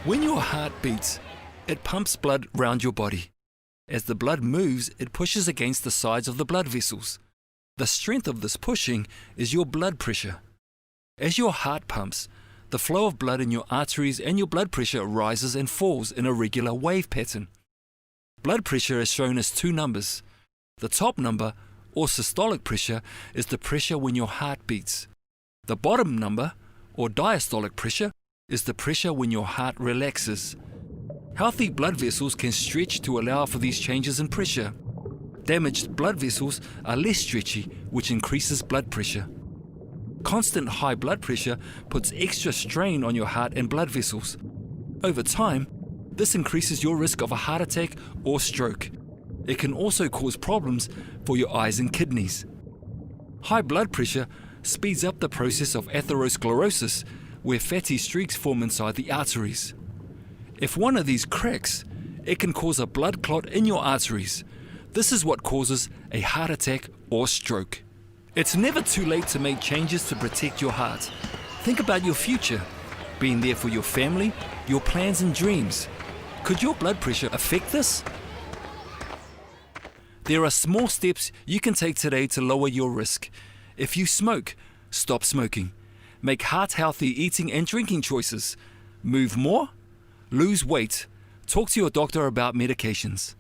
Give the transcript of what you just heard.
When your heart beats, it pumps blood round your body. As the blood moves, it pushes against the sides of the blood vessels. The strength of this pushing is your blood pressure. As your heart pumps, the flow of blood in your arteries and your blood pressure rises and falls in a regular wave pattern. Blood pressure is shown as two numbers. The top number, or systolic pressure, is the pressure when your heart beats. The bottom number, or diastolic pressure, is the pressure when your heart relaxes. Healthy blood vessels can stretch to allow for these changes in pressure. Damaged blood vessels are less stretchy, which increases blood pressure. Constant high blood pressure puts extra strain on your heart and blood vessels. Over time, this increases your risk of a heart attack or stroke. It can also cause problems for your eyes and kidneys. High blood pressure speeds up the process of atherosclerosis, where fatty streaks form inside the arteries. If one of these cracks, it can cause a blood clot in your arteries. This is what causes a heart attack or stroke. It's never too late to make changes to protect your heart. Think about your future, being there for your family, your plans and dreams. Could your blood pressure affect this? There are small steps you can take today to lower your risk. If you smoke, stop smoking. Make heart-healthy eating and drinking choices. Move more. Lose weight. Talk to your doctor about medications.